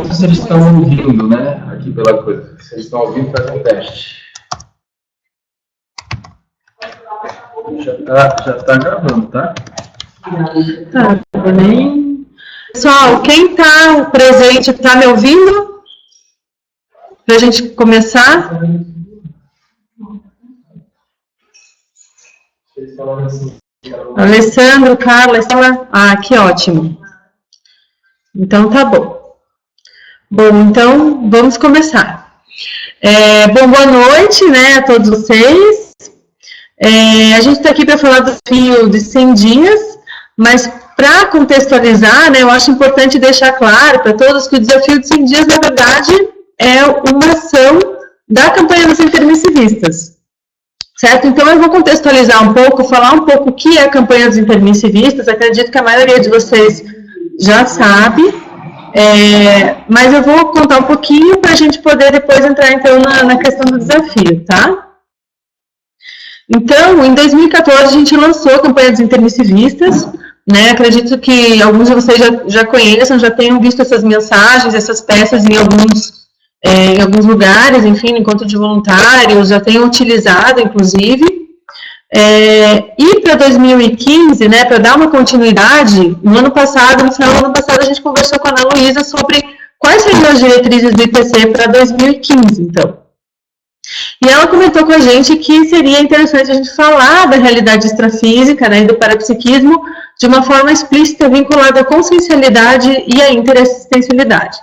pergunta se eles estão ouvindo, né? Aqui pela coisa. Se eles estão ouvindo, fazer um teste. Já tá gravando, tá? Tá, nem... Pessoal, quem está presente está me ouvindo? Para a gente começar? Alessandro, Carla, Estela. Ah, que ótimo. Então tá bom. Bom, então vamos começar. Boa noite, né, a todos vocês. A gente está aqui para falar do desafio de 100 dias, mas para contextualizar, né, eu acho importante deixar claro para todos que o desafio de 100 dias, na verdade, é uma ação da campanha dos intermissivistas, certo? Então, eu vou contextualizar um pouco, falar um pouco o que é a campanha dos intermissivistas, acredito que a maioria de vocês já sabe, mas eu vou contar um pouquinho para a gente poder depois entrar, então, na questão do desafio, tá? Então, em 2014, a gente lançou a campanha dos intermissivistas, né? Acredito que alguns de vocês já conheçam, já tenham visto essas mensagens, essas peças em alguns lugares, enfim, no encontro de voluntários, já tenham utilizado, inclusive. E para 2015, né, para dar uma continuidade, no final do ano passado, a gente conversou com a Ana Luísa sobre quais seriam as diretrizes do IPC para 2015, então. E ela comentou com a gente que seria interessante a gente falar da realidade extrafísica, né, e do parapsiquismo de uma forma explícita vinculada à consciencialidade e à interassistencialidade.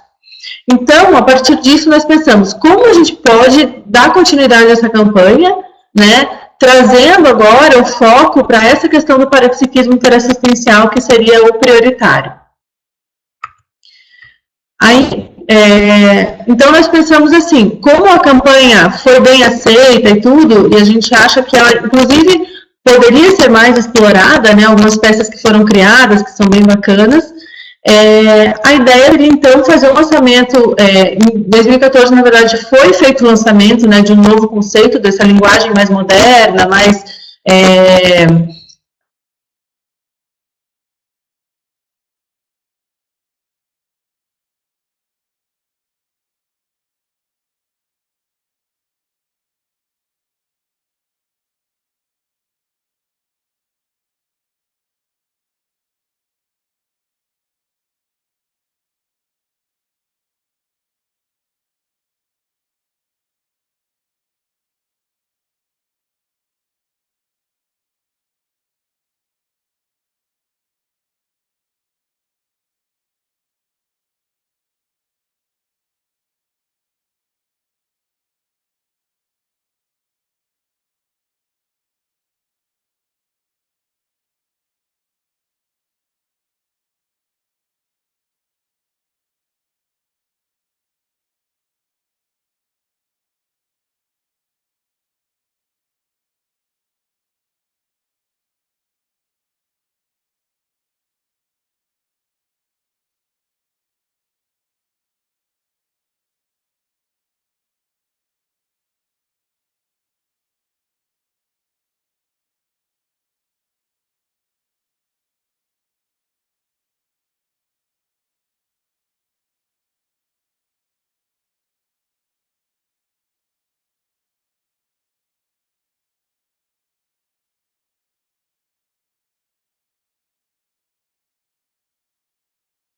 Então, a partir disso, nós pensamos como a gente pode dar continuidade a essa campanha, né, trazendo agora o foco para essa questão do parapsiquismo interassistencial, que seria o prioritário. Então, nós pensamos assim, como a campanha foi bem aceita e tudo, e a gente acha que ela, inclusive, poderia ser mais explorada, né, algumas peças que foram criadas, que são bem bacanas, a ideia seria, então, fazer um lançamento, em 2014, na verdade, foi feito o lançamento, né, de um novo conceito, dessa linguagem mais moderna, mais...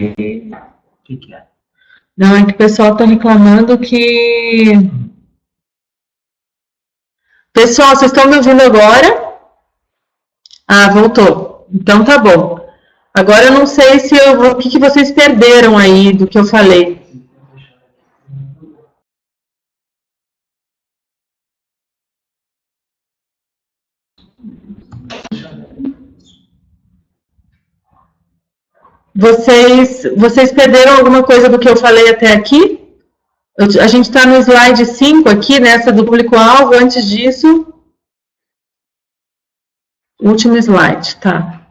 O que é? Não, é que o pessoal está reclamando que... Pessoal, vocês estão me ouvindo agora? Ah, voltou. Então tá bom. Agora eu não sei se o que vocês perderam aí do que eu falei. Vocês perderam alguma coisa do que eu falei até aqui? A gente está no slide 5 aqui, nessa do público-alvo. Antes disso, último slide, tá.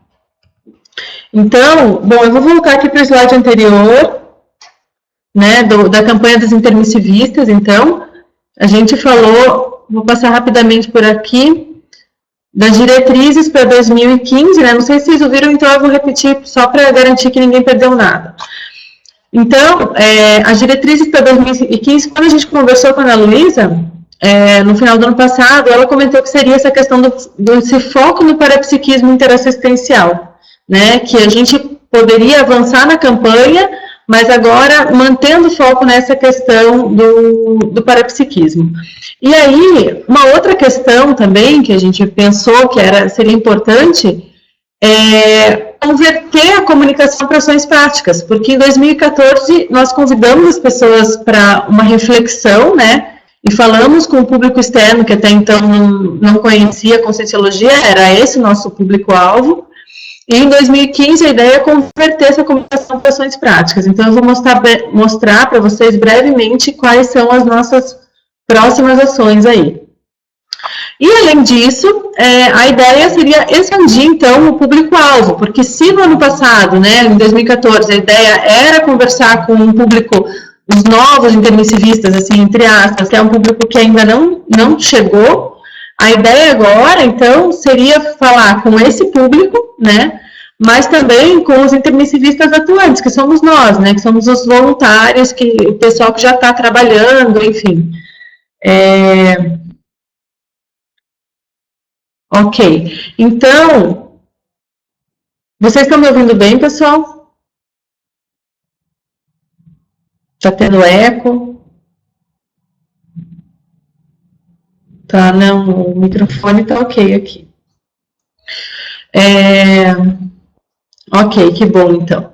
Então, bom, eu vou voltar aqui para o slide anterior, né, da campanha dos intermissivistas. Então, a gente falou, vou passar rapidamente por aqui, das diretrizes para 2015, né, não sei se vocês ouviram, então eu vou repetir só para garantir que ninguém perdeu nada. Então, as diretrizes para 2015, quando a gente conversou com a Ana Luísa, no final do ano passado, ela comentou que seria essa questão desse foco no parapsiquismo interassistencial, né, que a gente poderia avançar na campanha, mas agora mantendo foco nessa questão do parapsiquismo. E aí, uma outra questão também que a gente pensou que seria importante converter a comunicação para ações práticas, porque em 2014 nós convidamos as pessoas para uma reflexão, né, e falamos com o público externo, que até então não conhecia a Conscienciologia, era esse o nosso público-alvo, e em 2015 a ideia é converter essa comunicação para ações práticas. Então eu vou mostrar para vocês brevemente quais são as nossas próximas ações aí. E, além disso, a ideia seria expandir, então, o público-alvo, porque se no ano passado, né, em 2014, a ideia era conversar com um público, os novos intermissivistas, assim, entre aspas, que é um público que ainda não chegou, a ideia agora, então, seria falar com esse público, né, mas também com os intermissivistas atuantes, que somos nós, né, que somos os voluntários, o pessoal que já está trabalhando, enfim. Ok, então, vocês estão me ouvindo bem, pessoal? Está tendo eco? Tá, não, o microfone está ok aqui. Ok, que bom, então.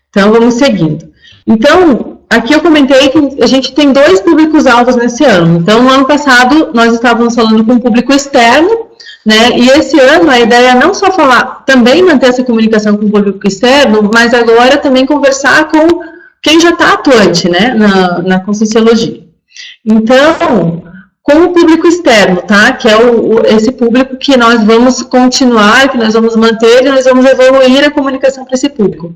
Então, vamos seguindo. Então, aqui eu comentei que a gente tem 2 públicos-alvos nesse ano. Então, no ano passado, nós estávamos falando com o público externo, né? E esse ano a ideia é não só falar, também manter essa comunicação com o público externo, mas agora também conversar com quem já está atuante, né, na Conscienciologia. Então, com o público externo, tá? Que é esse público que nós vamos continuar, que nós vamos manter e nós vamos evoluir a comunicação para esse público.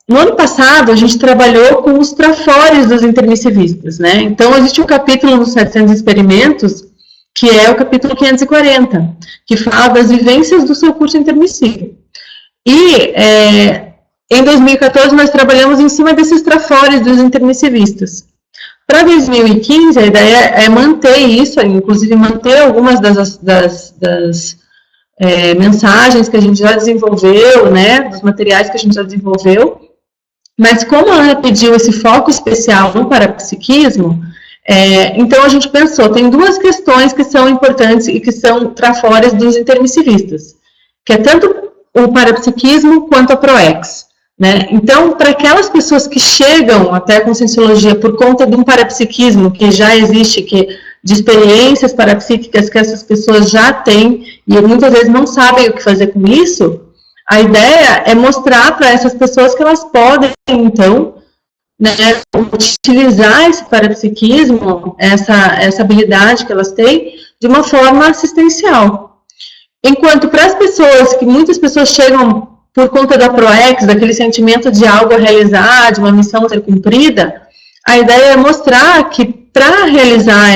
No ano passado, a gente trabalhou com os trafores dos intermissivistas, né? Então, existe um capítulo nos 700 experimentos, que é o capítulo 540, que fala das vivências do seu curso intermissivo. E, em 2014, nós trabalhamos em cima desses trafores dos intermissivistas. Para 2015, a ideia é manter isso, inclusive manter algumas das mensagens que a gente já desenvolveu, né, dos materiais que a gente já desenvolveu, mas como a Ana pediu esse foco especial no parapsiquismo, então a gente pensou, tem 2 questões que são importantes e que são trafores dos intermissivistas, que é tanto o parapsiquismo quanto a ProEx, né? Então, para aquelas pessoas que chegam até a Conscienciologia por conta de um parapsiquismo que já existe, de experiências parapsíquicas que essas pessoas já têm e muitas vezes não sabem o que fazer com isso, a ideia é mostrar para essas pessoas que elas podem, então, né, utilizar esse parapsiquismo, essa habilidade que elas têm, de uma forma assistencial. Enquanto para as pessoas, que muitas pessoas chegam por conta da ProEx, daquele sentimento de algo a realizar, de uma missão a ser cumprida, a ideia é mostrar que para realizar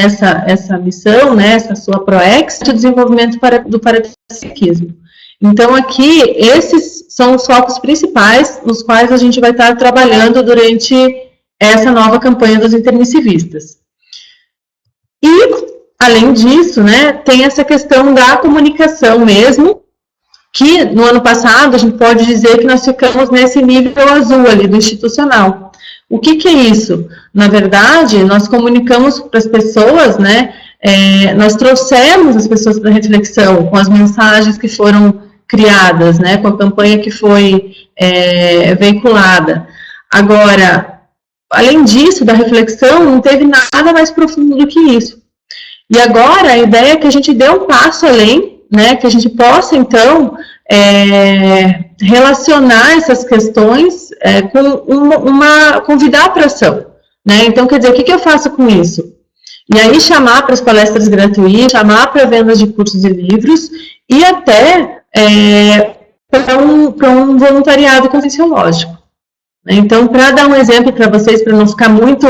essa missão, né, essa sua ProEx, o desenvolvimento do parapsiquismo. Então, aqui, esses são os focos principais nos quais a gente vai estar trabalhando durante essa nova campanha dos intermissivistas. E, além disso, né, tem essa questão da comunicação mesmo, que no ano passado a gente pode dizer que nós ficamos nesse nível azul ali do institucional. O que é isso? Na verdade, nós comunicamos para as pessoas, né, nós trouxemos as pessoas para a reflexão com as mensagens que foram criadas, né, com a campanha que foi veiculada. Agora, além disso, da reflexão, não teve nada mais profundo do que isso. E agora, a ideia é que a gente dê um passo além, né, que a gente possa, então, relacionar essas questões com convidar para ação, né? Então, quer dizer, o que eu faço com isso? E aí, chamar para as palestras gratuitas, chamar para vendas de cursos e livros, e até para um voluntariado conscienciológico. Então, para dar um exemplo para vocês, para não ficar muito,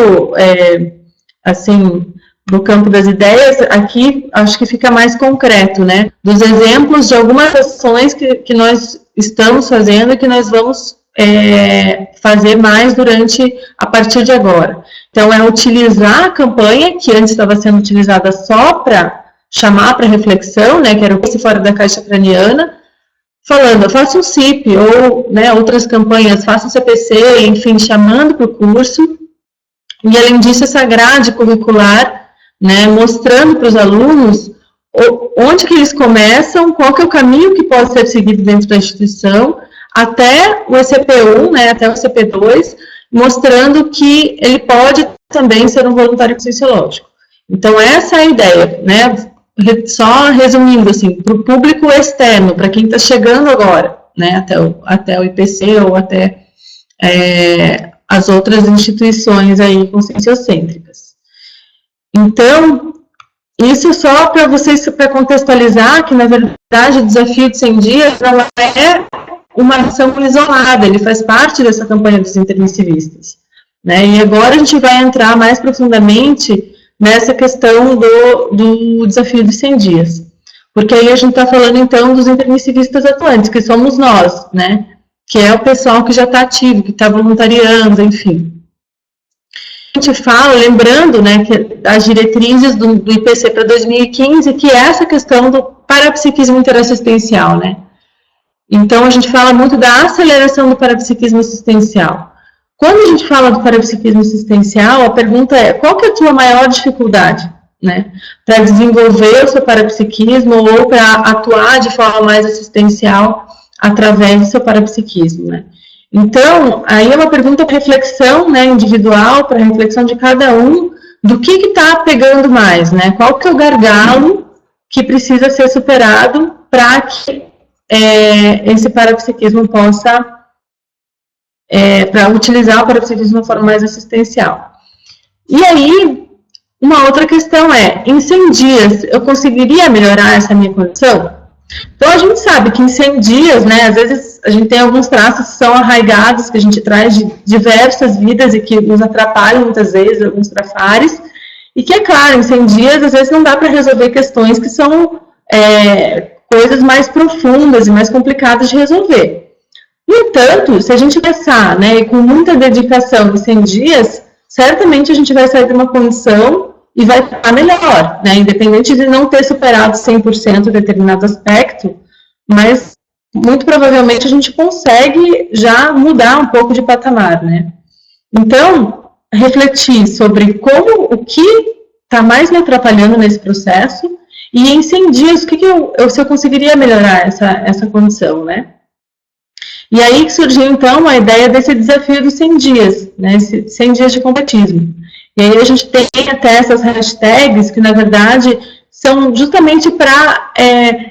assim, no campo das ideias, aqui acho que fica mais concreto, né? Dos exemplos de algumas ações que nós estamos fazendo e que nós vamos fazer mais a partir de agora. Então, é utilizar a campanha, que antes estava sendo utilizada só para chamar para reflexão, né, que era o Pense Fora da Caixa Craniana, falando, faça um CIP, ou, né, outras campanhas, faça um CPC, enfim, chamando para o curso, e além disso, essa grade curricular, né, mostrando para os alunos onde que eles começam, qual que é o caminho que pode ser seguido dentro da instituição, até o ECP1, né, até o ECP2, mostrando que ele pode também ser um voluntário conscienciológico. Então, essa é a ideia, né, só resumindo, assim, para o público externo, para quem está chegando agora, né, até o IPC ou até as outras instituições aí conscienciocêntricas. Então, isso só para vocês, para contextualizar que, na verdade, o desafio de 100 dias não é uma ação isolada, ele faz parte dessa campanha dos intermissivistas, né? E agora a gente vai entrar mais profundamente nessa questão do desafio dos 100 dias, porque aí a gente está falando, então, dos intermissivistas atuantes, que somos nós, né? Que é o pessoal que já está ativo, que está voluntariando, enfim. A gente fala, lembrando, né, que as diretrizes do IPC para 2015, que é essa questão do parapsiquismo interassistencial, né? Então, a gente fala muito da aceleração do parapsiquismo assistencial. Quando a gente fala do parapsiquismo assistencial, a pergunta é, qual que é a tua maior dificuldade, né, para desenvolver o seu parapsiquismo ou para atuar de forma mais assistencial através do seu parapsiquismo, né? Então, aí é uma pergunta para reflexão, né, individual, para reflexão de cada um, do que está pegando mais, né? Qual que é o gargalo que precisa ser superado para que esse parapsiquismo possa, para utilizar o parapsiquismo de uma forma mais assistencial. E aí, uma outra questão é, em 100 dias, eu conseguiria melhorar essa minha condição? Então, a gente sabe que em 100 dias, né, às vezes a gente tem alguns traços que são arraigados, que a gente traz de diversas vidas e que nos atrapalham muitas vezes, alguns trafares, e que, é claro, em 100 dias, às vezes não dá para resolver questões que são coisas mais profundas e mais complicadas de resolver. No entanto, se a gente pensar, né, com muita dedicação em 100 dias, certamente a gente vai sair de uma condição e vai estar melhor, né, independente de não ter superado 100% determinado aspecto, mas muito provavelmente a gente consegue já mudar um pouco de patamar, né. Então, refletir sobre o que está mais me atrapalhando nesse processo e em 100 dias, se eu conseguiria melhorar essa condição, né. E aí que surgiu, então, a ideia desse desafio dos 100 dias, né, 100 dias de completismo. E aí a gente tem até essas hashtags que, na verdade, são justamente para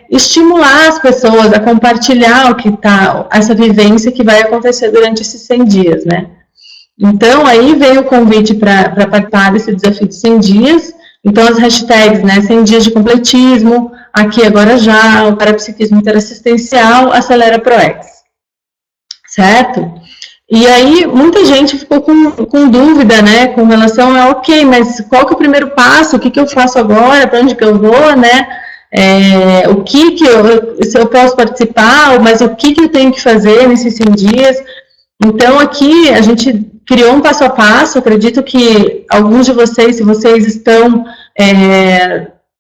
estimular as pessoas a compartilhar o que está, essa vivência que vai acontecer durante esses 100 dias, né. Então, aí veio o convite para participar desse desafio de 100 dias. Então, as hashtags, né, 100 dias de completismo, aqui, agora já, o parapsiquismo interassistencial, acelera ProEx. Certo? E aí, muita gente ficou com dúvida, né, com relação a, ok, mas qual que é o primeiro passo, o que eu faço agora, para onde que eu vou, né, se eu posso participar, mas o que eu tenho que fazer nesses 100 dias. Então, aqui, a gente criou um passo a passo, acredito que alguns de vocês, se vocês estão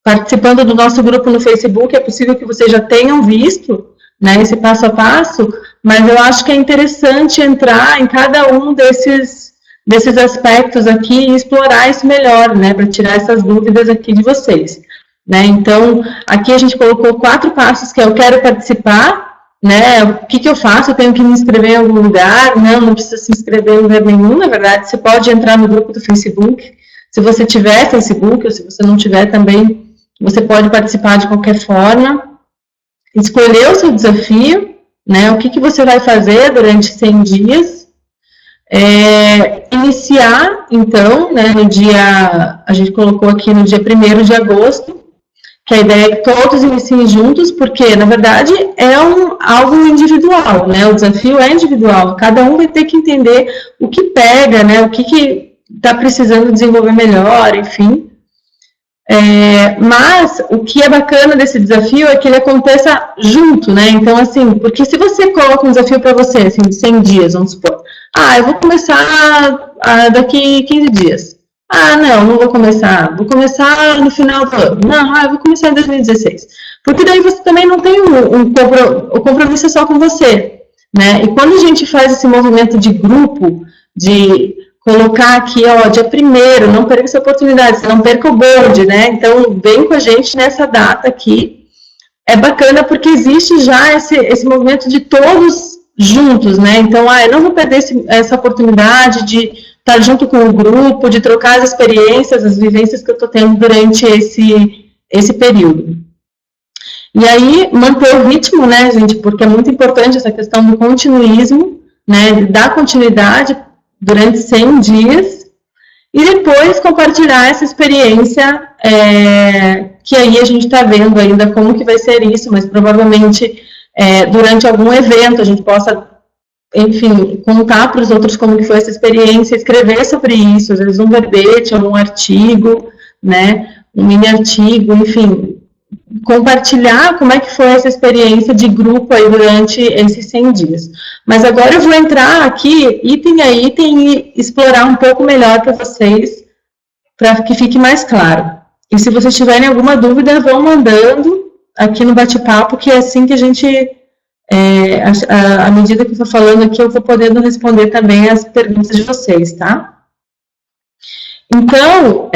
participando do nosso grupo no Facebook, é possível que vocês já tenham visto, né, esse passo a passo, mas eu acho que é interessante entrar em cada um desses aspectos aqui e explorar isso melhor, né, para tirar essas dúvidas aqui de vocês, né. Então, aqui a gente colocou 4 passos, que eu quero participar, né, o que eu faço, eu tenho que me inscrever em algum lugar, não precisa se inscrever em lugar nenhum, na verdade, você pode entrar no grupo do Facebook, se você tiver Facebook, ou se você não tiver também, você pode participar de qualquer forma, escolher o seu desafio, né, o que você vai fazer durante 100 dias, iniciar, então, né, a gente colocou aqui no dia 1º de agosto, que a ideia é que todos iniciem juntos, porque, na verdade, é algo individual, né, o desafio é individual, cada um vai ter que entender o que pega, né, o que está precisando desenvolver melhor, enfim. Mas o que é bacana desse desafio é que ele aconteça junto, né? Então, assim, porque se você coloca um desafio para você, assim, de 100 dias, vamos supor, eu vou começar daqui 15 dias. Não vou começar no final do ano. Não, eu vou começar em 2016. Porque daí você também não tem o compromisso só com você, né? E quando a gente faz esse movimento de grupo, de colocar aqui, dia 1º, não perca essa oportunidade, não perca o bonde, né? Então, vem com a gente nessa data aqui. É bacana porque existe já esse movimento de todos juntos, né? Então, eu não vou perder essa oportunidade de estar junto com o grupo, de trocar as experiências, as vivências que eu estou tendo durante esse período. E aí, manter o ritmo, né, gente? Porque é muito importante essa questão do continuismo, né? De dar continuidade durante 100 dias, e depois compartilhar essa experiência, que aí a gente está vendo ainda como que vai ser isso, mas provavelmente durante algum evento a gente possa, enfim, contar para os outros como que foi essa experiência, escrever sobre isso, às vezes um verbete, um artigo, né, um mini artigo, enfim, compartilhar como é que foi essa experiência de grupo aí durante esses 100 dias. Mas agora eu vou entrar aqui, item a item, e explorar um pouco melhor para vocês, para que fique mais claro. E se vocês tiverem alguma dúvida, vão mandando aqui no bate-papo, que é assim que a gente, à medida que eu estou falando aqui, eu vou podendo responder também as perguntas de vocês, tá? Então,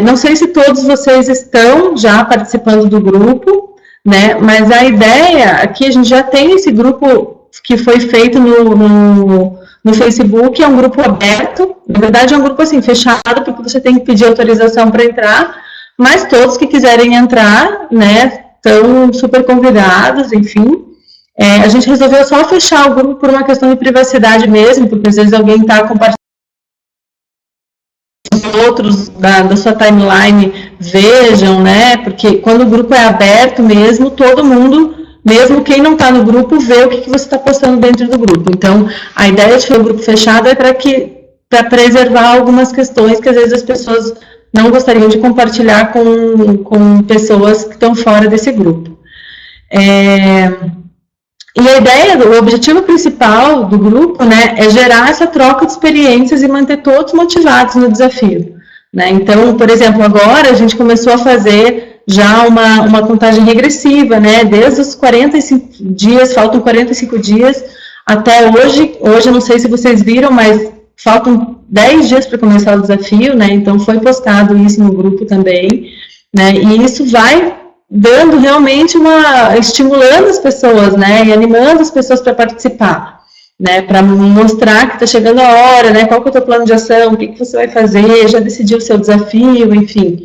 não sei se todos vocês estão já participando do grupo, né? Mas a ideia aqui, a gente já tem esse grupo que foi feito no Facebook, é um grupo aberto, na verdade é um grupo assim, fechado, porque você tem que pedir autorização para entrar, mas todos que quiserem entrar, né, estão super convidados, enfim. A gente resolveu só fechar o grupo por uma questão de privacidade mesmo, porque às vezes alguém está compartilhando, outros da sua timeline vejam, né, porque quando o grupo é aberto mesmo, todo mundo, mesmo quem não está no grupo, vê o que você está postando dentro do grupo. Então, a ideia de ter o grupo fechado é para preservar algumas questões que às vezes as pessoas não gostariam de compartilhar com pessoas que estão fora desse grupo. E a ideia, o objetivo principal do grupo, né, é gerar essa troca de experiências e manter todos motivados no desafio, né? Então, por exemplo, agora a gente começou a fazer já uma contagem regressiva, né, desde os 45 dias, faltam 45 dias, até hoje eu não sei se vocês viram, mas faltam 10 dias para começar o desafio, né, então foi postado isso no grupo também, né, e isso vai dando realmente estimulando as pessoas, né, e animando as pessoas para participar, né, para mostrar que está chegando a hora, né, qual que é o teu plano de ação, o que você vai fazer, já decidiu o seu desafio, enfim.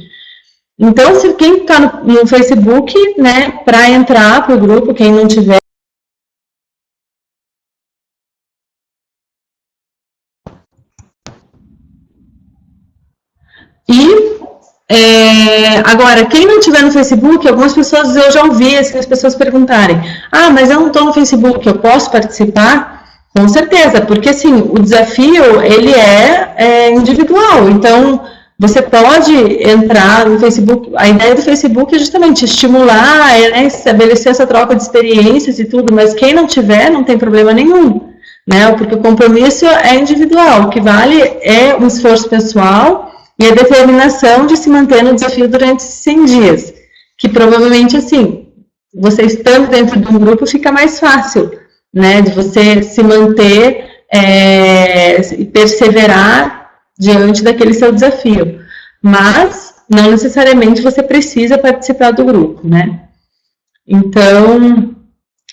Então, se quem está no Facebook, né, para entrar para o grupo, quem não tiver, agora, quem não tiver no Facebook, algumas pessoas, eu já ouvi as pessoas perguntarem, mas eu não estou no Facebook, eu posso participar? Com certeza, porque assim, o desafio, ele é individual, então você pode entrar no Facebook, a ideia do Facebook é justamente estimular, né, estabelecer essa troca de experiências e tudo, mas quem não tiver, não tem problema nenhum, né, porque o compromisso é individual, o que vale é um esforço pessoal e a determinação de se manter no desafio durante 100 dias, que provavelmente, assim, você estando dentro de um grupo fica mais fácil, né, de você se manter e perseverar diante daquele seu desafio. Mas, não necessariamente você precisa participar do grupo, né. Então,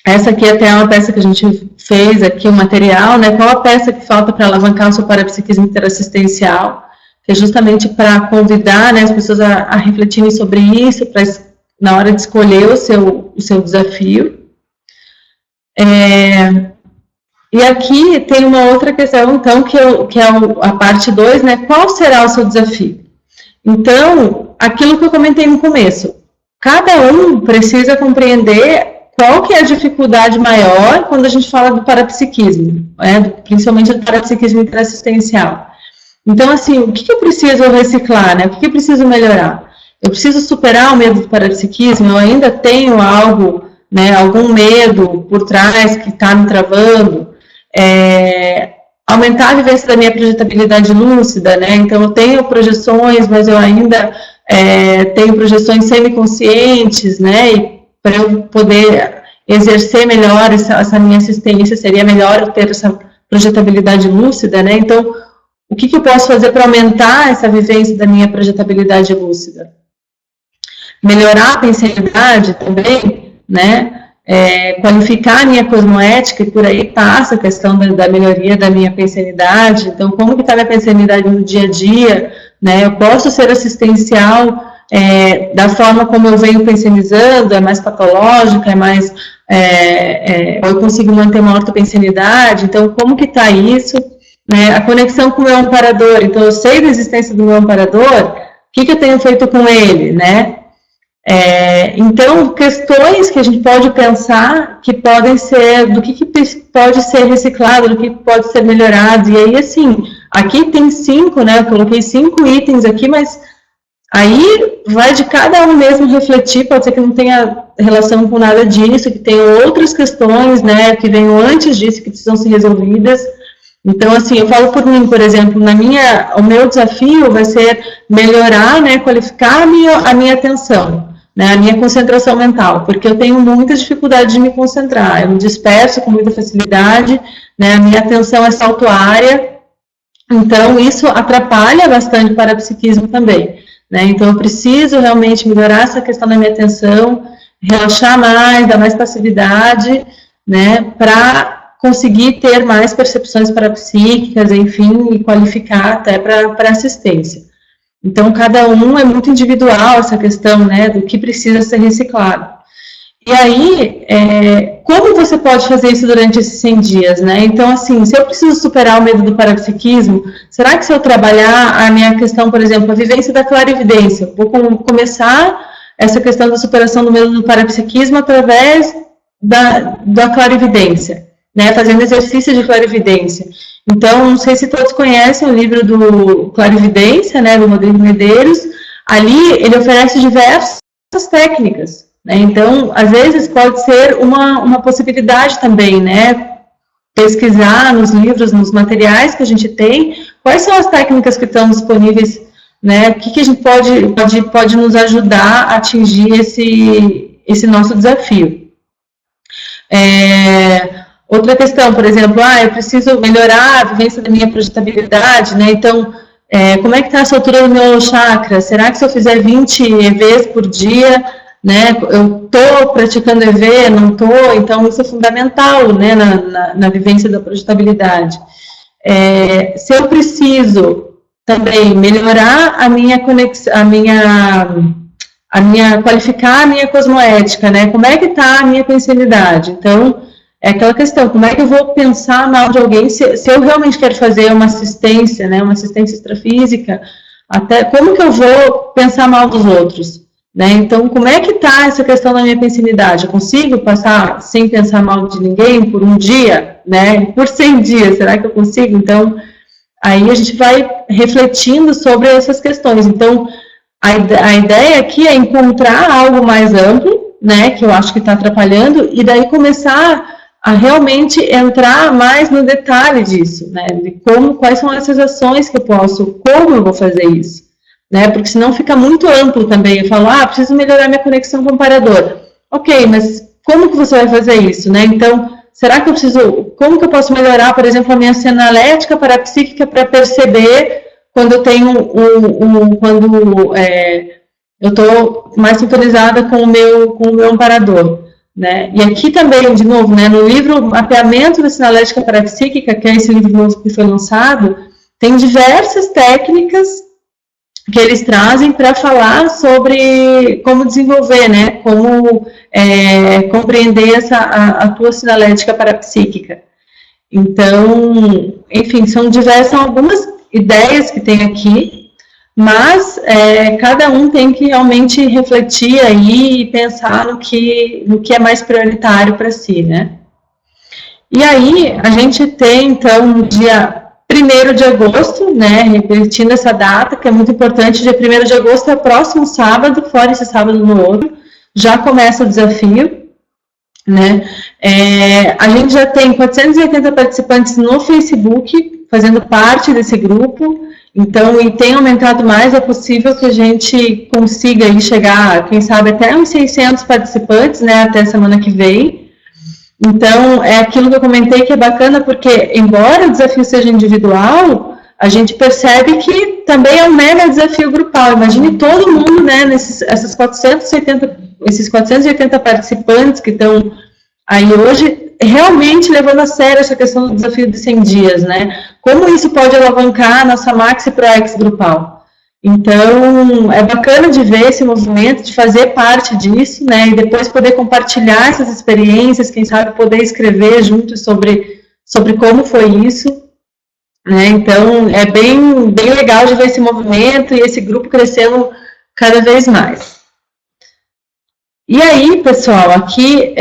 essa aqui até é uma peça que a gente fez aqui, o material, né, qual a peça que falta para alavancar o seu parapsiquismo interassistencial, que é justamente para convidar, né, as pessoas a refletirem sobre isso, na hora de escolher o seu desafio. E aqui tem uma outra questão, então, que é a parte 2, né, qual será o seu desafio? Então, aquilo que eu comentei no começo, cada um precisa compreender qual que é a dificuldade maior quando a gente fala do parapsiquismo, principalmente do parapsiquismo interassistencial. Então, assim, o que eu preciso reciclar, né? O que eu preciso melhorar? eu preciso superar o medo do parapsiquismo, eu ainda tenho algo, né, algum medo por trás que está me travando, aumentar a vivência da minha projetabilidade lúcida, né, então eu tenho projeções, mas eu ainda tenho projeções semiconscientes, né, e para eu poder exercer melhor essa minha assistência, seria melhor eu ter essa projetabilidade lúcida, né, então o que eu posso fazer para aumentar essa vivência da minha projetabilidade lúcida? Melhorar a pensenidade também, né? Qualificar a minha cosmoética, e por aí passa a questão da melhoria da minha pensenidade. Então, como que está a minha pensenidade no dia a dia, né? Eu posso ser assistencial da forma como eu venho pensenizando, é mais patológica, é mais... eu consigo manter uma ortopensenidade, então, como que está isso? Né? A conexão com o meu amparador, então, eu sei da existência do meu amparador, o que eu tenho feito com ele, né? Então, questões que a gente pode pensar que podem ser, do que pode ser reciclado, do que pode ser melhorado, e aí, assim, aqui tem 5, né, eu coloquei 5 itens aqui, mas aí vai de cada um mesmo refletir, pode ser que não tenha relação com nada disso, que tenha outras questões, né, que venham antes disso, que precisam ser resolvidas. Então, assim, eu falo por mim, por exemplo, o meu desafio vai ser melhorar, né, qualificar a minha atenção, né, a minha concentração mental, porque eu tenho muita dificuldade de me concentrar, eu me disperso com muita facilidade, né, a minha atenção é saltuária, então isso atrapalha bastante o parapsiquismo também, né, então eu preciso realmente melhorar essa questão da minha atenção, relaxar mais, dar mais passividade, né, para conseguir ter mais percepções parapsíquicas, enfim, e qualificar até para assistência. Então, cada um é muito individual, essa questão, né, do que precisa ser reciclado. E aí, como você pode fazer isso durante esses 100 dias, né? Então, assim, se eu preciso superar o medo do parapsiquismo, será que se eu trabalhar a minha questão, por exemplo, a vivência da clarividência, vou começar essa questão da superação do medo do parapsiquismo através da clarividência, né, fazendo exercício de clarividência. Então, não sei se todos conhecem o livro do Clarividência, né, do Rodrigo Medeiros. Ali, ele oferece diversas técnicas, né, então, às vezes, pode ser uma possibilidade também, né, pesquisar nos livros, nos materiais que a gente tem, quais são as técnicas que estão disponíveis, né, o que a gente pode nos ajudar a atingir esse nosso desafio. Outra questão, por exemplo, eu preciso melhorar a vivência da minha projetabilidade, né, então, como é que está a soltura do meu chakra? Será que se eu fizer 20 EVs por dia, né, eu estou praticando EV, não estou? Então, isso é fundamental, né, na vivência da projetabilidade. Se eu preciso também melhorar a minha conexão, qualificar a minha cosmoética, né, como é que está a minha pensenidade? Então, é aquela questão, como é que eu vou pensar mal de alguém, se eu realmente quero fazer uma assistência, né, uma assistência extrafísica, até como que eu vou pensar mal dos outros, né, então como é que está essa questão da minha pensenidade? Eu consigo passar sem pensar mal de ninguém por um dia, né, por 100 dias, será que eu consigo? Então, aí a gente vai refletindo sobre essas questões, então, a ideia aqui é encontrar algo mais amplo, né, que eu acho que está atrapalhando, e daí começar a realmente entrar mais no detalhe disso, né, de quais são essas ações que eu posso, como eu vou fazer isso, né, porque senão fica muito amplo também, eu falo, preciso melhorar minha conexão com o amparador, ok, mas como que você vai fazer isso, né, então, será que como que eu posso melhorar, por exemplo, a minha sinalética parapsíquica para perceber quando eu tenho quando eu estou mais sintonizada com o meu amparador, né? E aqui também, de novo, né, no livro Mapeamento da Sinalética Parapsíquica, que é esse livro novo que foi lançado, tem diversas técnicas que eles trazem para falar sobre como desenvolver, né, como compreender a tua sinalética parapsíquica. Então, enfim, são algumas ideias que tem aqui, mas cada um tem que realmente refletir aí e pensar no que é mais prioritário para si, né? E aí, a gente tem, então, no dia 1º de agosto, né, repetindo essa data, que é muito importante, dia 1º de agosto é o próximo sábado, fora esse sábado no outro, já começa o desafio, né, a gente já tem 480 participantes no Facebook, fazendo parte desse grupo, então, e tem aumentado mais, é possível que a gente consiga aí chegar, quem sabe, até uns 600 participantes, né, até semana que vem. Então, é aquilo que eu comentei que é bacana, porque, embora o desafio seja individual, a gente percebe que também é um mega desafio grupal. Imagine todo mundo, né, esses 480 participantes que estão aí hoje, realmente levando a sério essa questão do desafio de 100 dias, né? Como isso pode alavancar a nossa Maxi ProEx grupal? Então, é bacana de ver esse movimento, de fazer parte disso, né, e depois poder compartilhar essas experiências, quem sabe poder escrever juntos sobre como foi isso, né, então é bem legal de ver esse movimento e esse grupo crescendo cada vez mais. E aí, pessoal, aqui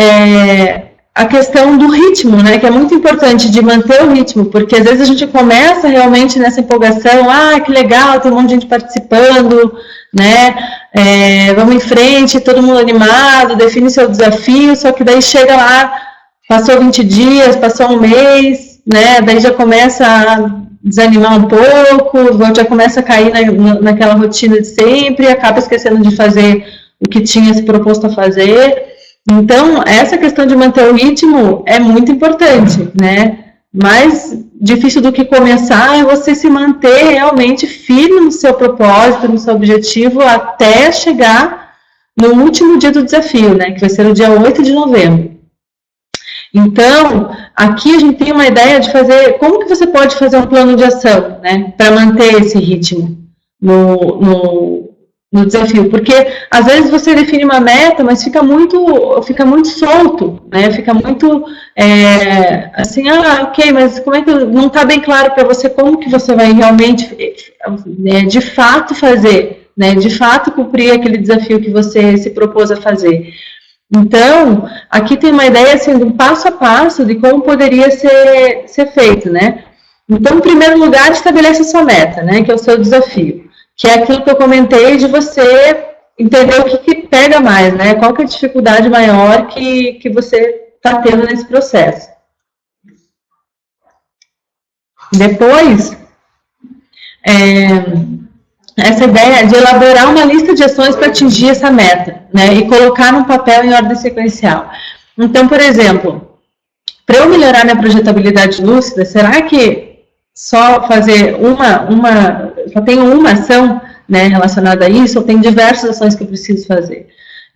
a questão do ritmo, né, que é muito importante de manter o ritmo, porque às vezes a gente começa realmente nessa empolgação, que legal, tem um monte de gente participando, né, vamos em frente, todo mundo animado, define seu desafio, só que daí chega lá, passou 20 dias, passou um mês, né, daí já começa a desanimar um pouco, já começa a cair naquela rotina de sempre, acaba esquecendo de fazer o que tinha se proposto a fazer. Então, essa questão de manter o ritmo é muito importante, né? Mais difícil do que começar é você se manter realmente firme no seu propósito, no seu objetivo, até chegar no último dia do desafio, né? Que vai ser o dia 8 de novembro. Então, aqui a gente tem uma ideia de fazer, como que você pode fazer um plano de ação, né? Para manter esse ritmo no desafio, porque às vezes você define uma meta, mas fica muito solto, né? Fica muito assim, ok, mas como é que não está bem claro para você como que você vai realmente de fato fazer, né? De fato cumprir aquele desafio que você se propôs a fazer. Então, aqui tem uma ideia assim, de um passo a passo de como poderia ser feito, né? Então, em primeiro lugar, estabelece a sua meta, né? Que é o seu desafio. Que é aquilo que eu comentei de você entender o que pega mais, né? Qual que é a dificuldade maior que você está tendo nesse processo. Depois, essa ideia de elaborar uma lista de ações para atingir essa meta, né? E colocar num papel em ordem sequencial. Então, por exemplo, para eu melhorar minha projetabilidade lúcida, será que só fazer só tenho uma ação, né, relacionada a isso, ou tem diversas ações que eu preciso fazer?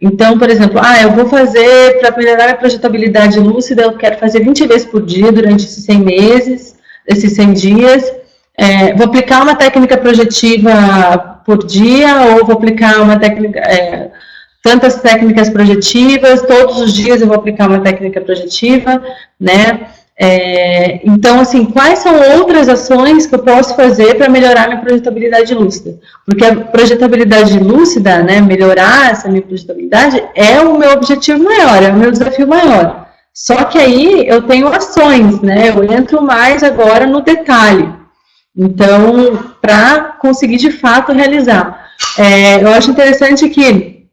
Então, por exemplo, eu vou fazer, para melhorar a projetabilidade lúcida, eu quero fazer 20 vezes por dia durante esses 100 meses, esses 100 dias, vou aplicar uma técnica projetiva por dia, ou vou aplicar uma técnica, tantas técnicas projetivas, todos os dias eu vou aplicar uma técnica projetiva, né? Então, assim, quais são outras ações que eu posso fazer para melhorar minha projetabilidade lúcida? Porque a projetabilidade lúcida, né, melhorar essa minha projetabilidade é o meu objetivo maior, é o meu desafio maior. Só que aí eu tenho ações, né, eu entro mais agora no detalhe. Então, para conseguir de fato realizar. Eu acho interessante que,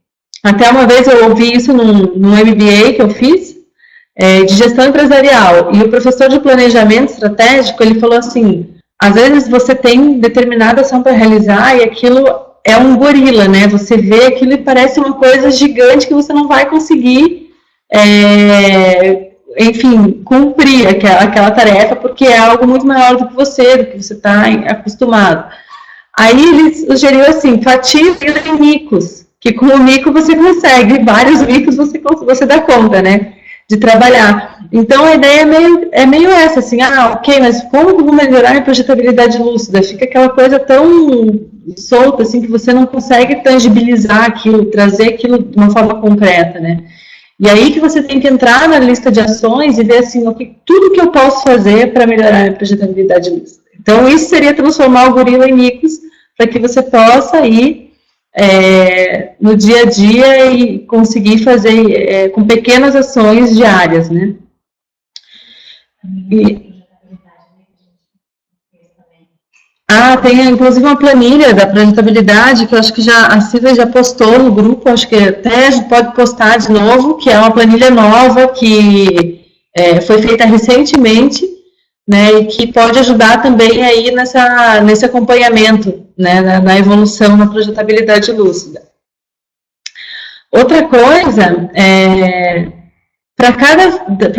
até uma vez eu ouvi isso num MBA que eu fiz, de gestão empresarial, e o professor de planejamento estratégico, ele falou assim, às vezes você tem determinada ação para realizar e aquilo é um gorila, né, você vê aquilo e parece uma coisa gigante que você não vai conseguir, enfim, cumprir aquela tarefa, porque é algo muito maior do que você está acostumado. Aí ele sugeriu assim, fatia em micos, que com o mico você consegue, vários micos você dá conta, né, de trabalhar. Então, a ideia é meio essa, assim, ok, mas como que eu vou melhorar a projetabilidade lúcida? Fica aquela coisa tão solta, assim, que você não consegue tangibilizar aquilo, trazer aquilo de uma forma concreta, né? E aí que você tem que entrar na lista de ações e ver, assim, tudo que eu posso fazer para melhorar a projetabilidade lúcida. Então, isso seria transformar o gorila em micos, para que você possa ir no dia a dia e conseguir fazer com pequenas ações diárias, né? Tem inclusive uma planilha da projetabilidade, que eu acho que a Silvia já postou no grupo, acho que até a gente pode postar de novo, que é uma planilha nova, que foi feita recentemente, né, e que pode ajudar também aí nesse acompanhamento, né, na evolução na projetabilidade lúcida. Outra coisa, para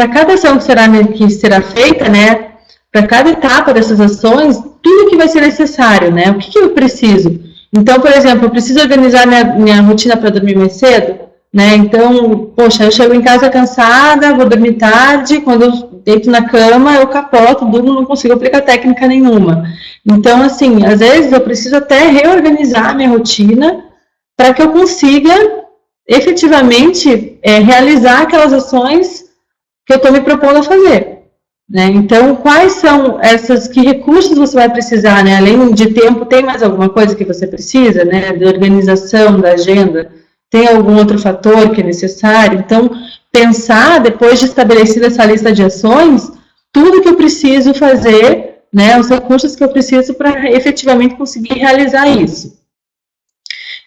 cada ação que será feita, né, para cada etapa dessas ações, tudo que vai ser necessário, né? O que eu preciso? Então, por exemplo, eu preciso organizar minha rotina para dormir mais cedo, né? Então, poxa, eu chego em casa cansada, vou dormir tarde, quando eu deito na cama, eu capoto, durmo, não consigo aplicar técnica nenhuma. Então, assim, às vezes eu preciso até reorganizar minha rotina para que eu consiga efetivamente realizar aquelas ações que eu estou me propondo a fazer. Né? Então, quais são que recursos você vai precisar, né? Além de tempo, tem mais alguma coisa que você precisa, né? De organização da agenda? Tem algum outro fator que é necessário? Então, pensar, depois de estabelecida essa lista de ações, tudo que eu preciso fazer, né? Os recursos que eu preciso para efetivamente conseguir realizar isso.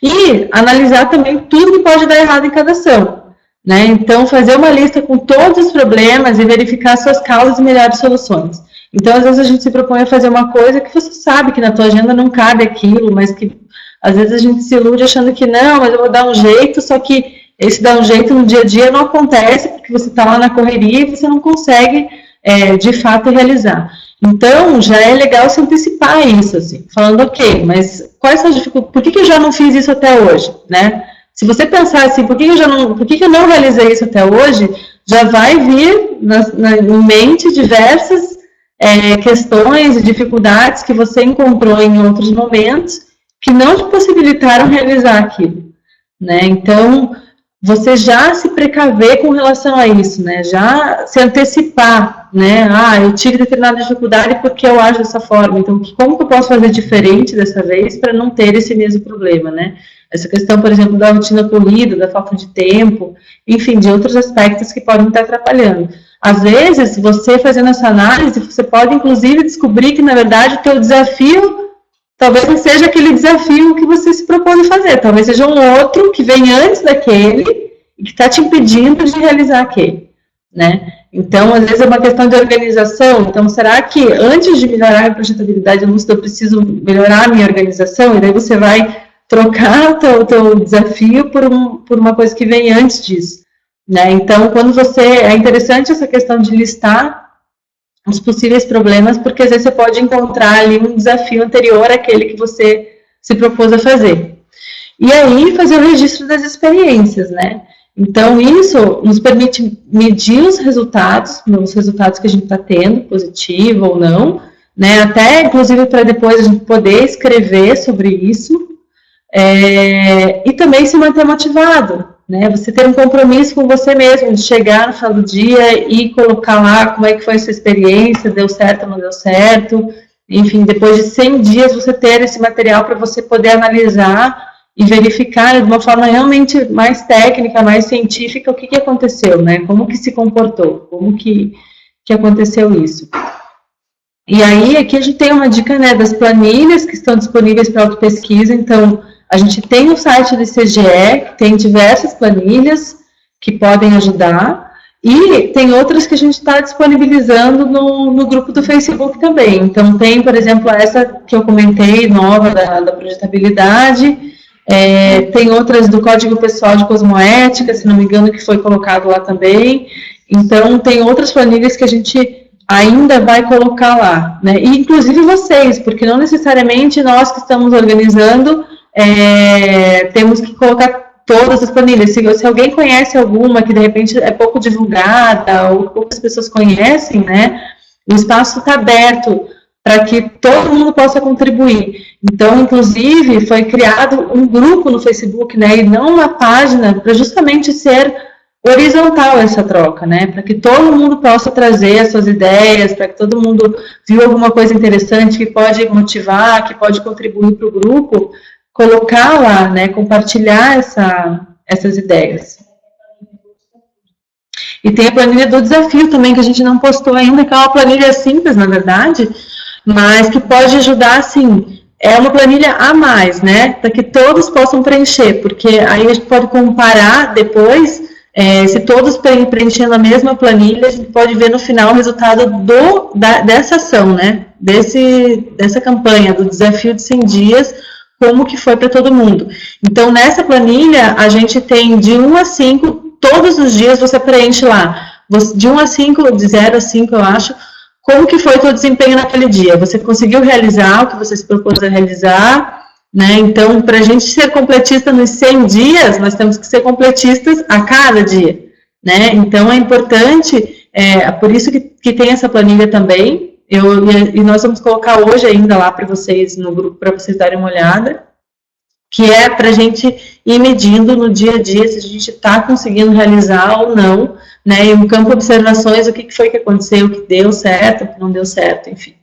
E analisar também tudo que pode dar errado em cada ação. Né? Então, fazer uma lista com todos os problemas e verificar suas causas e melhores soluções. Então, às vezes a gente se propõe a fazer uma coisa que você sabe que na tua agenda não cabe aquilo, mas que às vezes a gente se ilude achando que não, mas eu vou dar um jeito, só que esse dar um jeito no dia a dia não acontece, porque você está lá na correria e você não consegue, de fato, realizar. Então, já é legal se antecipar isso, assim, falando, ok, mas quais são as dificuldades, por que eu já não fiz isso até hoje, né? Se você pensar assim, por que eu não realizei isso até hoje, já vai vir na mente diversas questões e dificuldades que você encontrou em outros momentos que não te possibilitaram realizar aquilo, né? Então, você já se precaver com relação a isso, né? Já se antecipar, né? Eu tive determinada dificuldade porque eu ajo dessa forma, então como que eu posso fazer diferente dessa vez para não ter esse mesmo problema, né? Essa questão, por exemplo, da rotina corrida, da falta de tempo, enfim, de outros aspectos que podem estar atrapalhando. Às vezes, você fazendo essa análise, você pode, inclusive, descobrir que, na verdade, o teu desafio talvez não seja aquele desafio que você se propõe a fazer, talvez seja um outro que vem antes daquele e que está te impedindo de realizar aquele, né? Então, às vezes é uma questão de organização. Então, será que antes de melhorar a projetabilidade lúcida, eu preciso melhorar a minha organização? E daí você vai trocar o teu desafio por uma coisa que vem antes disso, né? Então, é interessante essa questão de listar os possíveis problemas, porque às vezes você pode encontrar ali um desafio anterior àquele que você se propôs a fazer. E aí, fazer o registro das experiências, né? Então, isso nos permite medir os resultados que a gente está tendo, positivo ou não, né? Até, inclusive, para depois a gente poder escrever sobre isso, e também se manter motivado, né? Você ter um compromisso com você mesmo, de chegar no final do dia e colocar lá como é que foi a sua experiência, deu certo ou não deu certo, enfim, depois de 100 dias você ter esse material para você poder analisar e verificar de uma forma realmente mais técnica, mais científica, o que aconteceu, né? Como que se comportou, como que aconteceu isso. E aí, aqui a gente tem uma dica, né, das planilhas que estão disponíveis para autopesquisa. Então, a gente tem o site do ICGE, que tem diversas planilhas que podem ajudar, e tem outras que a gente está disponibilizando no grupo do Facebook também. Então, tem, por exemplo, essa que eu comentei, nova, da projetabilidade, tem outras do Código Pessoal de Cosmoética, se não me engano, que foi colocado lá também. Então, tem outras planilhas que a gente ainda vai colocar lá, né? E, inclusive vocês, porque não necessariamente nós que estamos organizando temos que colocar todas as planilhas. Se alguém conhece alguma que de repente é pouco divulgada ou poucas pessoas conhecem, né? O espaço está aberto para que todo mundo possa contribuir. Então, inclusive, foi criado um grupo no Facebook, né? E não uma página, para justamente ser horizontal essa troca, né? Para que todo mundo possa trazer as suas ideias, para que todo mundo viu alguma coisa interessante que pode motivar, que pode contribuir para o grupo, colocar lá, né? Compartilhar essas ideias. E tem a planilha do desafio também, que a gente não postou ainda, que é uma planilha simples, na verdade, mas que pode ajudar, assim, é uma planilha a mais, né, para que todos possam preencher, porque aí a gente pode comparar depois, se todos preenchendo a mesma planilha, a gente pode ver no final o resultado dessa ação, né, dessa campanha, do desafio de 100 dias, como que foi para todo mundo. Então, nessa planilha, a gente tem de 1 a 5, todos os dias você preenche lá, de 1 a 5, de 0 a 5, eu acho, como que foi o seu desempenho naquele dia? Você conseguiu realizar o que você se propôs a realizar, né? Então, para a gente ser completista nos 100 dias, nós temos que ser completistas a cada dia, né? Então, é importante, por isso que tem essa planilha também, e nós vamos colocar hoje ainda lá para vocês, no grupo, para vocês darem uma olhada, que é para a gente ir medindo no dia a dia se a gente está conseguindo realizar ou não, né, e um campo de observações, o que foi que aconteceu, o que deu certo, o que não deu certo, enfim.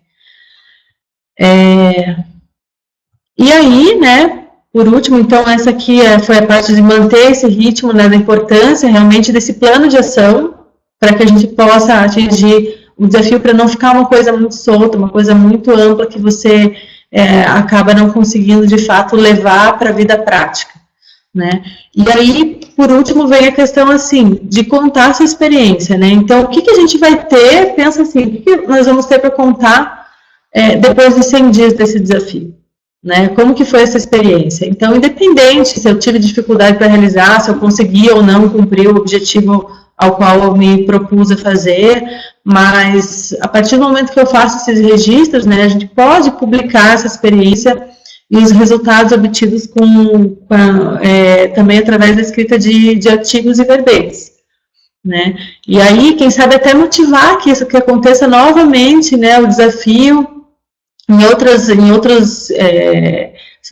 E aí, né, por último, então, essa aqui foi a parte de manter esse ritmo, né, da importância realmente desse plano de ação, para que a gente possa atingir o desafio, para não ficar uma coisa muito solta, uma coisa muito ampla, que você acaba não conseguindo, de fato, levar para a vida prática, né? E aí, por último, vem a questão, assim, de contar a sua experiência, né? Então, o que a gente vai ter, pensa assim, o que nós vamos ter para contar depois dos 100 dias desse desafio, né? Como que foi essa experiência? Então, independente se eu tive dificuldade para realizar, se eu consegui ou não cumprir o objetivo ao qual eu me propus a fazer, mas a partir do momento que eu faço esses registros, né, a gente pode publicar essa experiência e os resultados obtidos também através da escrita de artigos e verbetes, né? E aí, quem sabe até motivar que isso que aconteça novamente, né, o desafio em outros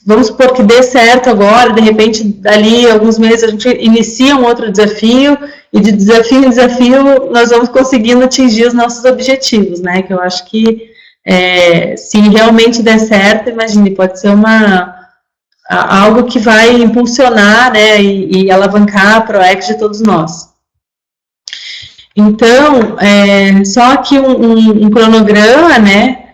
vamos supor que dê certo agora, de repente, dali alguns meses a gente inicia um outro desafio, e de desafio em desafio nós vamos conseguindo atingir os nossos objetivos, né? Que eu acho que se realmente der certo, imagine, pode ser algo que vai impulsionar, né, e alavancar a PROEX de todos nós. Então, só aqui um cronograma, né,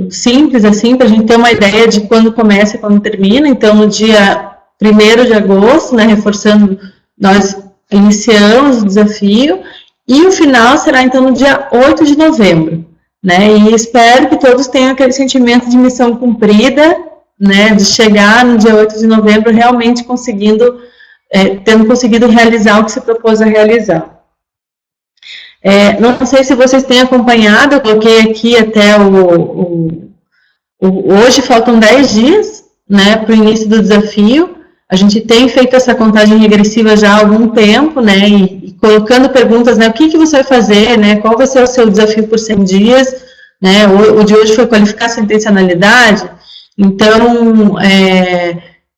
simples assim, para a gente ter uma ideia de quando começa e quando termina. Então, no dia 1º de agosto, né, reforçando, nós iniciamos o desafio, e o final será, então, no dia 8 de novembro, né, e espero que todos tenham aquele sentimento de missão cumprida, né, de chegar no dia 8 de novembro realmente tendo conseguido realizar o que se propôs a realizar. Não sei se vocês têm acompanhado, eu coloquei aqui até hoje faltam 10 dias, né, para o início do desafio. A gente tem feito essa contagem regressiva já há algum tempo, né, e colocando perguntas, né, o que você vai fazer, né, qual vai ser o seu desafio por 100 dias, né, o de hoje foi qualificar sua intencionalidade. Então,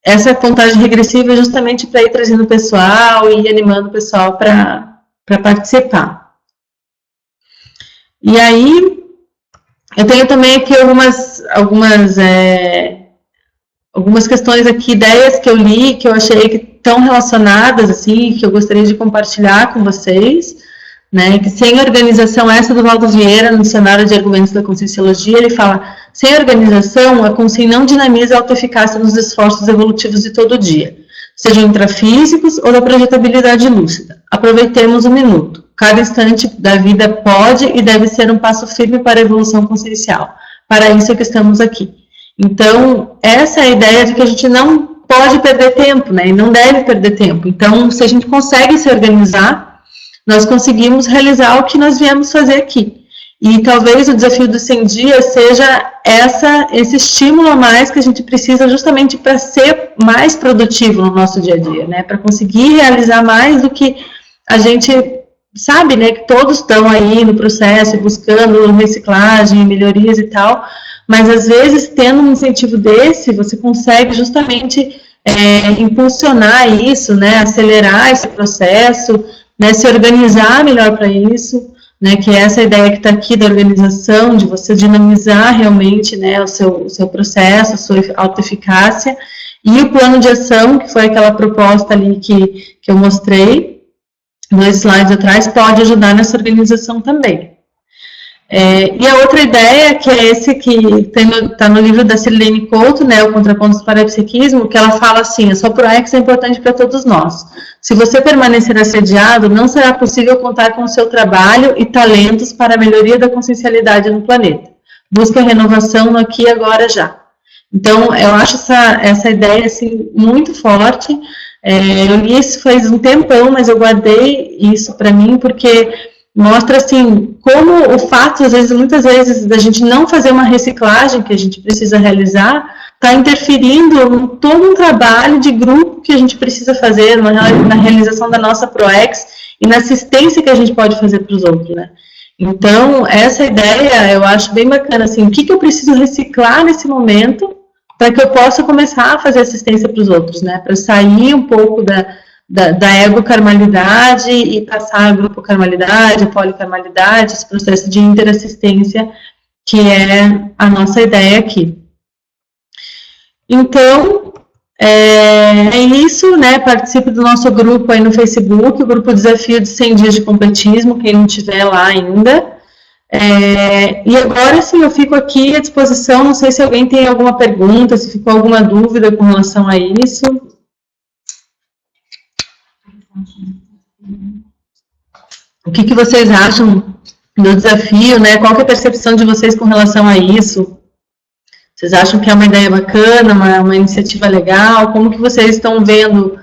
essa contagem regressiva é justamente para ir trazendo o pessoal e animando o pessoal para participar. E aí, eu tenho também aqui algumas questões aqui, ideias que eu li, que eu achei que estão relacionadas, assim, que eu gostaria de compartilhar com vocês, né, que sem organização, essa do Valdo Vieira, no Dicionário de Argumentos da Conscienciologia, ele fala, sem organização, a consciência não dinamiza a autoeficácia nos esforços evolutivos de todo dia, sejam intrafísicos ou da projetabilidade lúcida. Aproveitemos o minuto. Cada instante da vida pode e deve ser um passo firme para a evolução consciencial. Para isso é que estamos aqui. Então, essa é a ideia de que a gente não pode perder tempo, né? E não deve perder tempo. Então, se a gente consegue se organizar, nós conseguimos realizar o que nós viemos fazer aqui. E talvez o desafio dos 100 dias seja esse estímulo a mais que a gente precisa justamente para ser mais produtivo no nosso dia a dia, né? Para conseguir realizar mais do que a gente sabe, né? Que todos estão aí no processo, buscando reciclagem, melhorias e tal, mas às vezes, tendo um incentivo desse, você consegue justamente impulsionar isso, né? Acelerar esse processo, né? Se organizar melhor para isso, né, que é essa ideia que está aqui da organização, de você dinamizar realmente, né, o seu processo, a sua autoeficácia, e o plano de ação, que foi aquela proposta ali que eu mostrei nos slides atrás, pode ajudar nessa organização também. E a outra ideia, que é esse que está no livro da Sirlene Couto, né, o Contrapontos para o Psiquismo, que ela fala assim: a sua ProEx é importante para todos nós. Se você permanecer assediado, não será possível contar com o seu trabalho e talentos para a melhoria da consciencialidade no planeta. Busque a renovação no aqui e agora já. Então, eu acho essa ideia assim, muito forte. Eu li isso faz um tempão, mas eu guardei isso para mim, porque mostra, assim, como o fato, muitas vezes, da gente não fazer uma reciclagem que a gente precisa realizar, está interferindo em todo um trabalho de grupo que a gente precisa fazer na realização da nossa ProEx e na assistência que a gente pode fazer para os outros, né? Então, essa ideia eu acho bem bacana, assim, o que eu preciso reciclar nesse momento para que eu possa começar a fazer assistência para os outros, né? Para sair um pouco da ego-carmalidade e passar a grupo-carmalidade, a policarmalidade, esse processo de interassistência, que é a nossa ideia aqui. Então, é isso, né? Participe do nosso grupo aí no Facebook, o grupo Desafio de 100 Dias de Completismo, quem não tiver lá ainda. E agora sim, eu fico aqui à disposição, não sei se alguém tem alguma pergunta, se ficou alguma dúvida com relação a isso. O que vocês acham do desafio, né? Qual que é a percepção de vocês com relação a isso? Vocês acham que é uma ideia bacana, uma iniciativa legal? Como que vocês estão vendo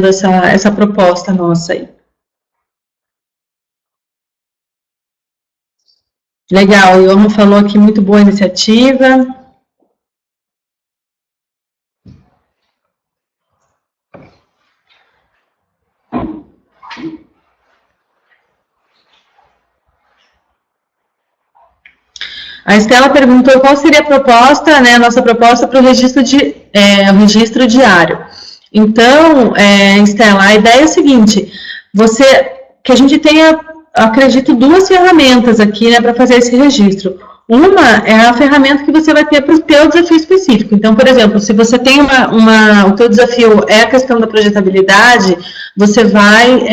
essa proposta nossa aí? Legal, o Johan falou aqui, muito boa iniciativa. A Estela perguntou qual seria a proposta, né, a nossa proposta para o registro diário. Então, Estela, a ideia é a seguinte, que a gente tenha, acredito, duas ferramentas aqui, né, para fazer esse registro. Uma é a ferramenta que você vai ter para o teu desafio específico. Então, por exemplo, se você tem o teu desafio é a questão da projetabilidade, você vai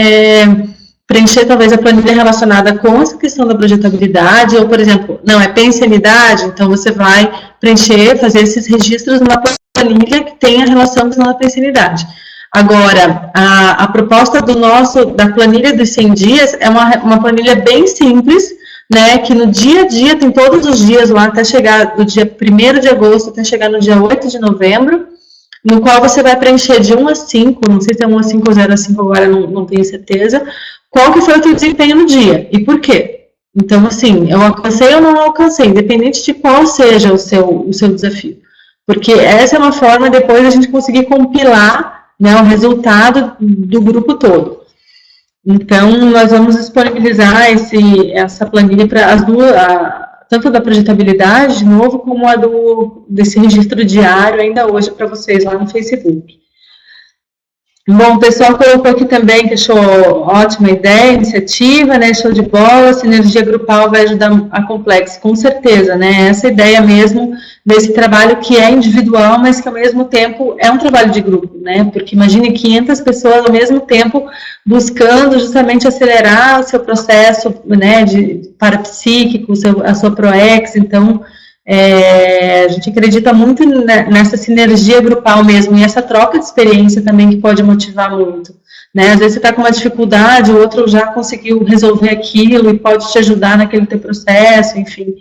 preencher talvez a planilha relacionada com essa questão da projetabilidade, ou, por exemplo, não, é pensanidade, então você vai preencher, fazer esses registros numa planilha que tenha relação com a questão da pensanidade. Agora, a proposta da planilha dos 100 dias é uma planilha bem simples, né, que no dia a dia, tem todos os dias lá, até chegar do dia 1º de agosto, até chegar no dia 8 de novembro, no qual você vai preencher de 1 a 5, não sei se é 1 a 5 ou 0 a 5 agora, não tenho certeza, qual que foi o teu desempenho no dia e por quê. Então, assim, eu alcancei ou não alcancei, independente de qual seja o seu desafio. Porque essa é uma forma depois a gente conseguir compilar, né, o resultado do grupo todo. Então, nós vamos disponibilizar essa planilha para as duas, tanto da projetabilidade, de novo, como desse registro diário, ainda hoje, para vocês lá no Facebook. Bom, o pessoal colocou aqui também que achou ótima ideia, iniciativa, né, show de bola, sinergia grupal vai ajudar a Complexo, com certeza, né, essa ideia mesmo desse trabalho que é individual, mas que ao mesmo tempo é um trabalho de grupo, né, porque imagine 500 pessoas ao mesmo tempo buscando justamente acelerar o seu processo, né, de parapsíquico, a sua ProEx, então a gente acredita muito nessa sinergia grupal mesmo, e essa troca de experiência também que pode motivar muito, né? Às vezes você está com uma dificuldade, o outro já conseguiu resolver aquilo e pode te ajudar naquele teu processo, enfim.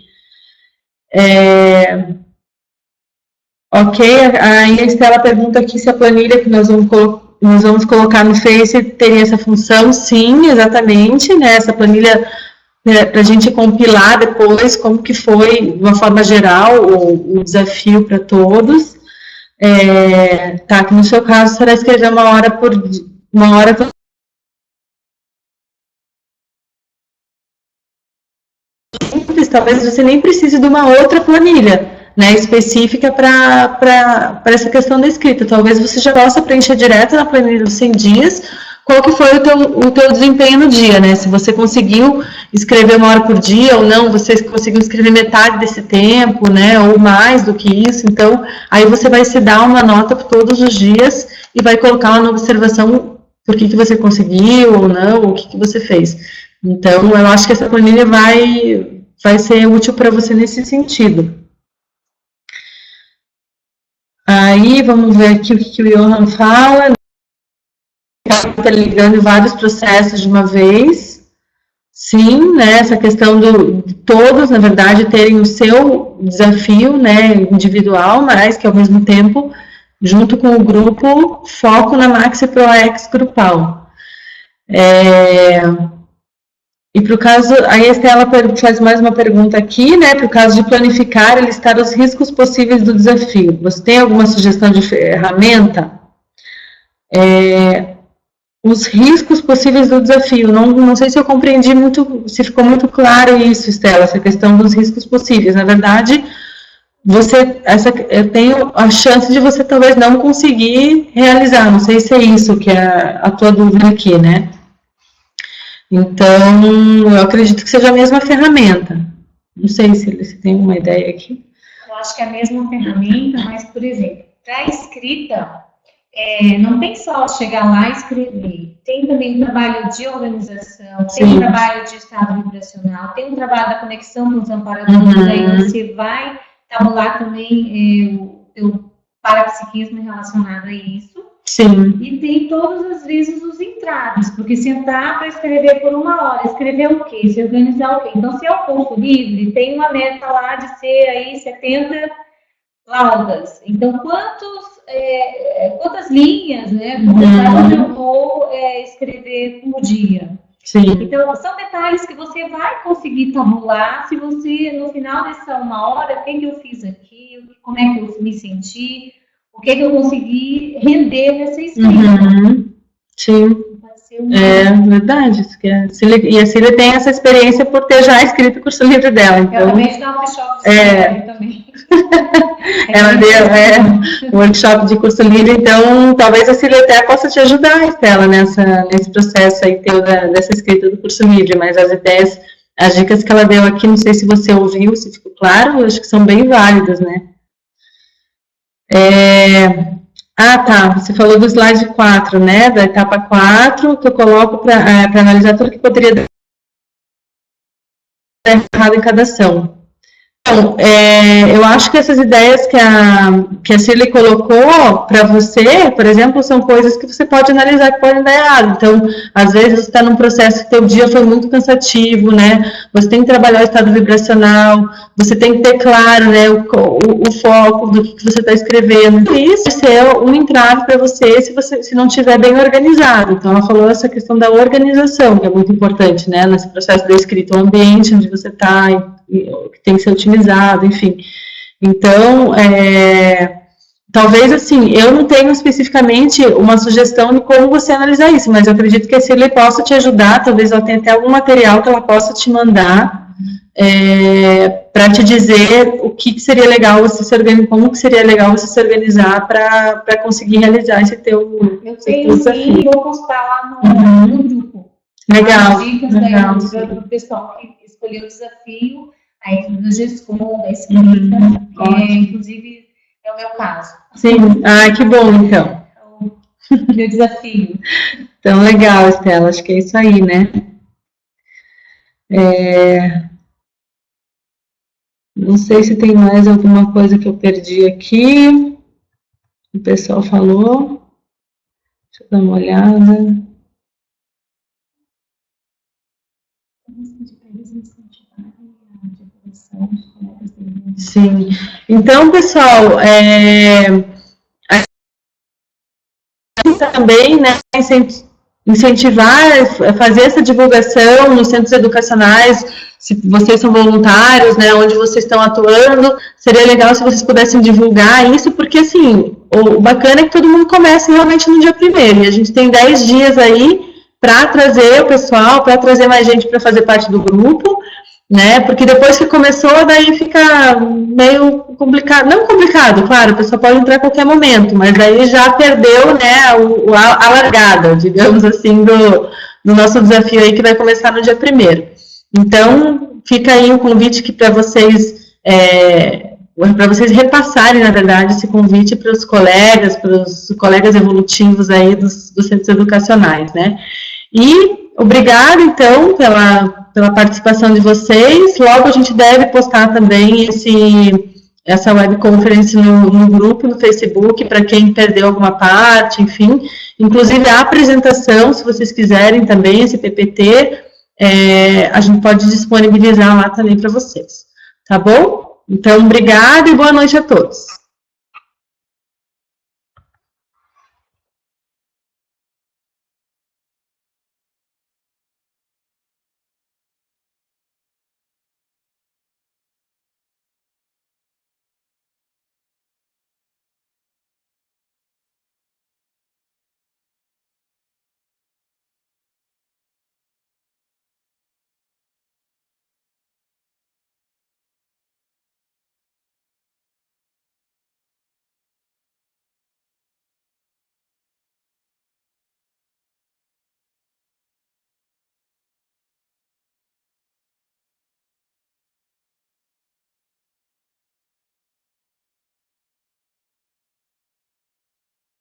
Ok, aí a Estela pergunta aqui se a planilha que nós vamos colocar no Face teria essa função. Sim, exatamente, né? Essa planilha para a gente compilar depois como que foi, de uma forma geral, o desafio para todos. Tá, que no seu caso será escrever uma hora por talvez você nem precise de uma outra planilha, né, específica para essa questão da escrita. Talvez você já possa preencher direto na planilha dos 100 dias, qual que foi o teu desempenho no dia, né? Se você conseguiu escrever 1 hora por dia ou não, você conseguiu escrever metade desse tempo, né? Ou mais do que isso. Então, aí você vai se dar uma nota por todos os dias e vai colocar uma observação por que você conseguiu ou não, ou o que você fez. Então, eu acho que essa planilha vai ser útil para você nesse sentido. Aí, vamos ver aqui o que o Johan fala. Está ligando vários processos de uma vez. Sim, né, essa questão de todos, na verdade, terem o seu desafio, né, individual, mas que, ao mesmo tempo, junto com o grupo, foco na Maxi ProEx grupal. E para o caso, aí a Estela faz mais uma pergunta aqui, né, para o caso de planificar e listar os riscos possíveis do desafio. Você tem alguma sugestão de ferramenta? Os riscos possíveis do desafio. Não sei se eu compreendi muito, se ficou muito claro isso, Estela, essa questão dos riscos possíveis. Na verdade, eu tenho a chance de você talvez não conseguir realizar. Não sei se é isso que é a tua dúvida aqui, né? Então, eu acredito que seja a mesma ferramenta. Não sei se você tem uma ideia aqui. Eu acho que é a mesma ferramenta, mas, por exemplo, para a escrita, não tem só chegar lá e escrever. Tem também um trabalho de organização, tem um trabalho de estado vibracional, tem um trabalho da conexão com os amparadores, aí você vai tabular também o teu parapsiquismo relacionado a isso. Sim. E tem todas as vezes os entraves, porque sentar para escrever por 1 hora, escrever o quê? Se organizar o quê? Então, se é o curso livre, tem uma meta lá de ser aí 70 laudas. Então, quantas linhas, né? Onde eu vou escrever por dia? Sim. Então, são detalhes que você vai conseguir tabular se você, no final dessa 1 hora, o que eu fiz aqui, como é que eu me senti, o que eu consegui render nessa escrita. Sim. Verdade. E a Cília tem essa experiência por ter já escrito o curso livre dela. Então, eu também estou no workshop também. Ela deu um workshop de curso livre, então talvez a Cília até possa te ajudar, Estela, nesse processo aí teu dessa escrita do curso livre, mas as ideias, as dicas que ela deu aqui, não sei se você ouviu, se ficou claro, eu acho que são bem válidas, né? Tá, você falou do slide 4, né, da etapa 4, que eu coloco para analisar tudo que poderia dar errado em cada ação. Então, eu acho que essas ideias que a Shirley colocou para você, por exemplo, são coisas que você pode analisar que podem dar errado. Então, às vezes você está num processo que teu dia foi muito cansativo, né? Você tem que trabalhar o estado vibracional, você tem que ter claro, né, o foco do que você está escrevendo. E isso vai ser um entrave para você se não estiver bem organizado. Então, ela falou essa questão da organização, que é muito importante, né? Nesse processo da escrita, o ambiente onde você está, que tem que ser otimizado, enfim. Então, talvez, assim, eu não tenho especificamente uma sugestão de como você analisar isso, mas eu acredito que a Shirley possa te ajudar, talvez ela tenha até algum material que ela possa te mandar para te dizer o que seria legal você se organizar, como que seria legal você se organizar para conseguir realizar esse teu desafio. Sim, vou postar lá no grupo. Legal. As dicas do pessoal que escolheu o desafio, aí do GESCOM, da escrita, inclusive é o meu caso. Sim, que bom, então. O meu desafio. Então, legal, Estela, acho que é isso aí, né? Não sei se tem mais alguma coisa que eu perdi aqui. O pessoal falou. Deixa eu dar uma olhada. Sim. Então, pessoal, também, né, incentivar, fazer essa divulgação nos centros educacionais, se vocês são voluntários, né, onde vocês estão atuando, seria legal se vocês pudessem divulgar isso, porque, assim, o bacana é que todo mundo comece realmente no dia 1º, e a gente tem 10 dias aí para trazer o pessoal, para trazer mais gente para fazer parte do grupo, né, porque depois que começou, daí fica meio complicado, não complicado, claro, a pessoa pode entrar a qualquer momento, mas daí já perdeu, né, a largada, digamos assim, do nosso desafio aí, que vai começar no dia 1º. Então, fica aí o convite para vocês repassarem, na verdade, esse convite para os colegas evolutivos aí dos centros educacionais, né, e obrigada, então, pela participação de vocês. Logo a gente deve postar também essa webconference no grupo, no Facebook, para quem perdeu alguma parte, enfim. Inclusive a apresentação, se vocês quiserem também, esse PPT, a gente pode disponibilizar lá também para vocês. Tá bom? Então, obrigada e boa noite a todos.